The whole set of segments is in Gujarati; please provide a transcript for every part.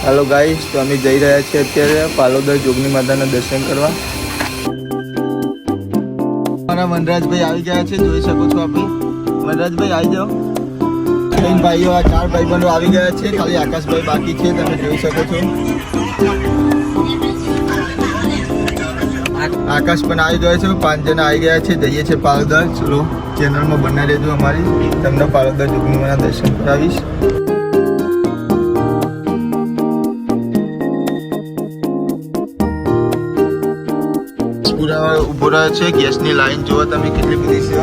हेलो गाइस, तो અમે જઈ રહ્યા છીએ અત્યારે પાલોદર જોગણી માતાના દર્શન કરવા। મારા વનરાજભાઈ આવી ગયા છે, જોઈ શકો છો આપણે। વનરાજભાઈ આવી જાઓ। ત્રણ ભાઈઓ, આ ચાર ભાઈબંધો આવી ગયા છે, ખાલી આકાશભાઈ બાકી છે, તમે જોઈ શકો છો। આકાશ પણ આવી ગયો છે, 5 જણા આવી ગયા છે। જઈએ છીએ પાલોદર। ચલો ચેનલમાં બનાવી રહેજો અમારી, તમને પાલોદર જોગણી માતાના દર્શન કરાવીશ। ઉભો રહ્યો છે, ગેસની લાઈન જુઓ તમે કેટલી બધી છે।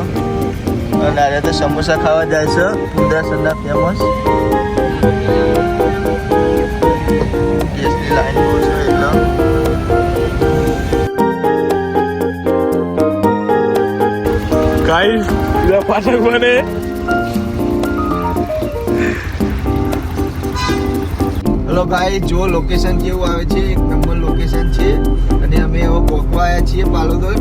અને આ તો સમોસા ખાવા જાય છે, પુંદરાસરના ફેમસ ગેસની લાઈન જુઓ છો એટલે। ગાઈસ પાછળ બને હેલો ગાઈસ, જો લોકેશન કેવું આવે છે, એક નંબર લોકેશન છે। અને અમે હવે પહોંચવા આવ્યા છીએ પાલોદર।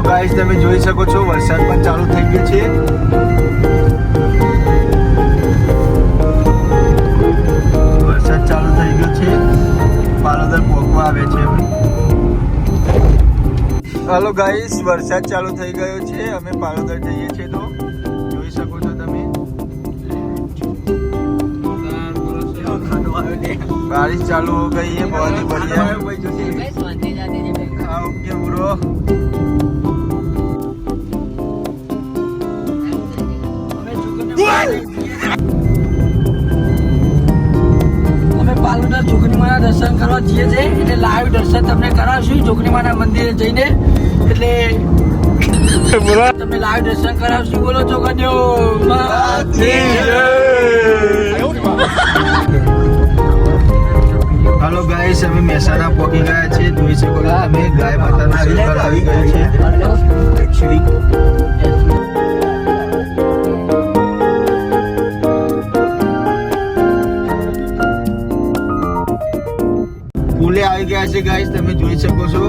ગાઈસ તમે જોઈ શકો છો, વરસાદ પણ ચાલુ થઈ ગયો છે। વરસાદ ચાલુ થઈ ગયો છે, પાલોદર પહોંચવા આવે છે અમે। હાલો ગાઈસ, વરસાદ ચાલુ થઈ ગયો છે, અમે પાલોદર જઈએ છીએ। તો જોઈ શકો છો તમે, बारिश चालू हो गई है, बहुत ही बढ़िया। हाँ ओके ब्रो। અમે પાલોદર જોગણી માના દર્શન કરવા જઈએ છીએ, એટલે લાઈવ દર્શન તમને કરાવશું જોગણી માના મંદિરે જઈને। એટલે તમે લાઈવ દર્શન કરાવશું। બોલો જોગણીઓ हेलो गाइस, અમે મહેસાણા પહોંચી ગયા છે, જોઈ શકો છો અમે। ગાય માતાના રિવર આવી ગઈ છે। પુલે આવી ગયા છે ગાઈસ, તમે જોઈ શકો છો।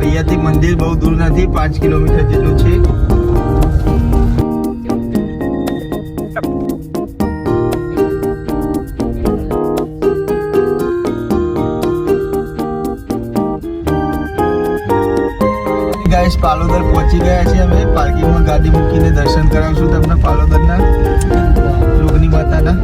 અહીંયાથી મંદિર બહુ દૂર નથી, 5 કિલોમીટર જેટલું છે। ગાઈસ પાલોદર પહોંચી ગયા છે અમે। પાર્કિંગમાં ગાડી મૂકીને દર્શન કરાવશું તમને પાલોદરના જોગણી માતાના।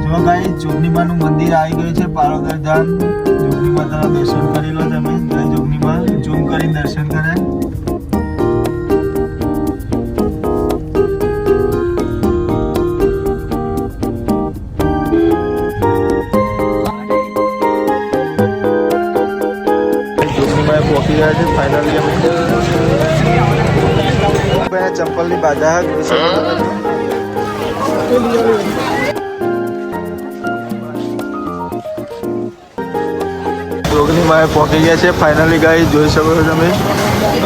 જો ગાઈસ, જોગણી માનું મંદિર આવી ગયું છે, પાલોદર ધામ। જોગણી માતાના દર્શન કરી લો તમે। જય જોગણી માં, ઝૂમ કરીને દર્શન કરે। પહોંચી ગયા છે ફાઇનલી અમે। ચંપલની બાધા જોઈ શકો જોગણી માં પહોંચી ગયા છે ફાઇનલી ગાઈસ, જોઈ શકો છો તમે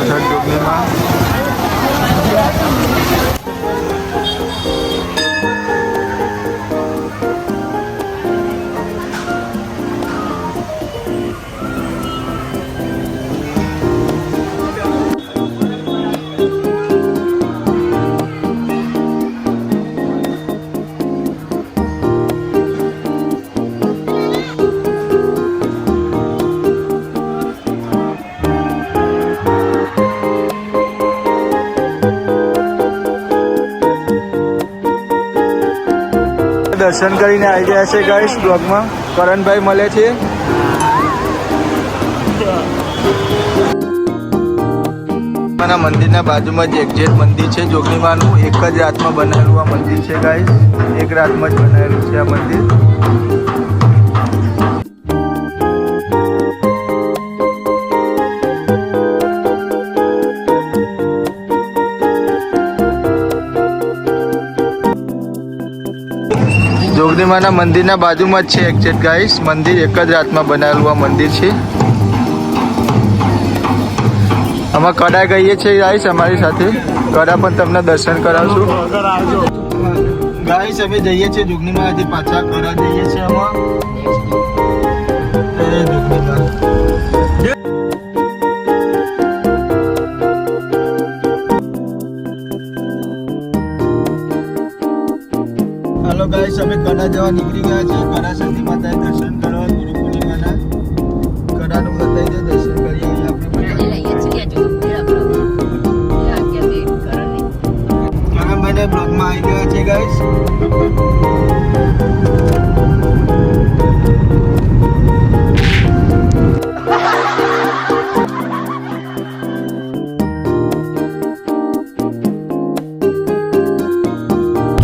જોગણી માં। દર્શન કરીને આવી ગયા છે ગાઈસ। બ્લોગમાં કરણભાઈ મળે છે। મંદિરના બાજુમાં જ એક્ઝેક્ટ મંદિર છે જોગણી માનું। એક જ રાતમાં બનાવેલું આ મંદિર છે ગાઈસ, એક રાતમાં જ બનાવેલું છે આ મંદિર। જોગણીમાના મંદિરના બાજુમાં જ છે એક્ઝેક્ટ ગાઈસ. મંદિર એક જ રાતમાં બનાવેલું આ મંદિર છે. અમે કડા ગઈએ છીએ ગાઈસ અમારી સાથે. કડા પણ તમને દર્શન કરાવશું ગાઈસ. અમે જઈએ છીએ જોગણીમાથી પાછા કડા જઈએ છીએ અમે. હાલો ગાઈસ, અમે કડા જવા નીકળી ગયા છે. કડા સતી માતાએ દર્શન કરવા ગુરુ પૂર્ણિમાના. કડાનું બતાવી દે, દર્શન કરીએ આપણે. બ્લોગમાં આવી ગયા છે ગાઈસ.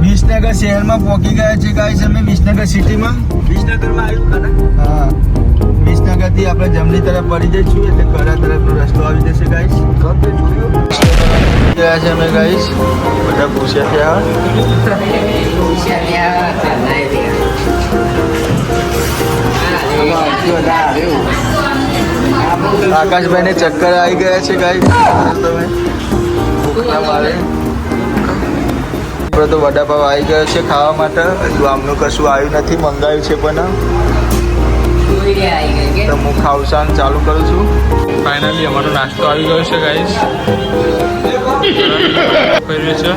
વિસનગર શહેરમાં પહોંચી ગયા છે ગાઈસ. અમે વિસનગર સિટીમાં. વિસનગરમાં આવ્યું ખાના. હા, વિસનગર થી આપણે જમણી તરફ પડી જઈશું એટલે કડા તરફનો રસ્તો આવી જશે ગાઈસ. ગયા છે અમે ગાઈસ. બધા પૂછ્યા થયા. આકાશભાઈ ને ચક્કર આવી ગયા છે ગાઈસ. તમે ભૂખના મારે. આપણે તો વડાપાવ આવી ગયો છે ખાવા માટે. હજુ આમનું કશું આવ્યું નથી, મંગાવ્યું છે પણ. તો હું ખાવસાન ચાલુ કરું છું. ફાઇનલી અમારો નાસ્તો આવી ગયો છે ગાઈસ. કર્યું છે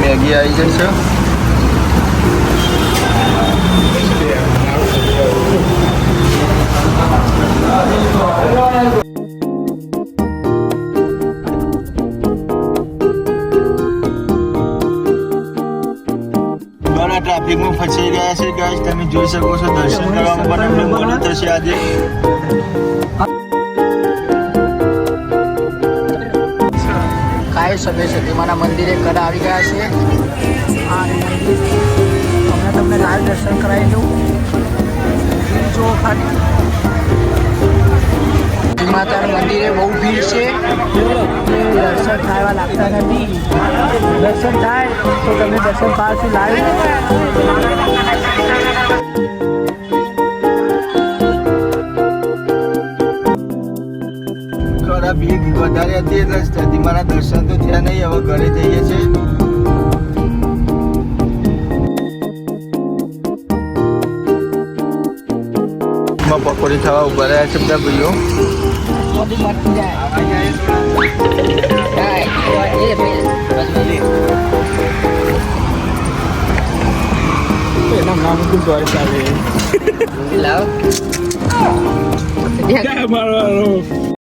મેગી આવી જાય છે. ઘણા ટ્રાફિકમાં ફસાઈ ગયા છે ગાઈસ. તમે જોઈ શકો છો. દર્શન કરવામાં પણ અમને મોડું થશે આજે. ગાઈસ, અમે સતીમાના મંદિરે કડા આવી ગયા છે. આ મંદિર અમે તમને લાઈવ દર્શન કરાવી દઉં. જો ખાલી માતાના મંદિરે બહુ ભીડ છે. દર્શન થાય લાગતા નથી. દર્શન થાય તો તમે દર્શન પાછું લાવી. થોડા ભીડ વધારે હતી એટલે સતીમાના દર્શન તો થયા નહીં. હવે ઘરે જઈએ છીએ. પકોડી ખાવા ઉભા રહ્યા છે બધા ભાઈઓ. એના નામ ખૂબ દોડ ચાલે. મારવાનો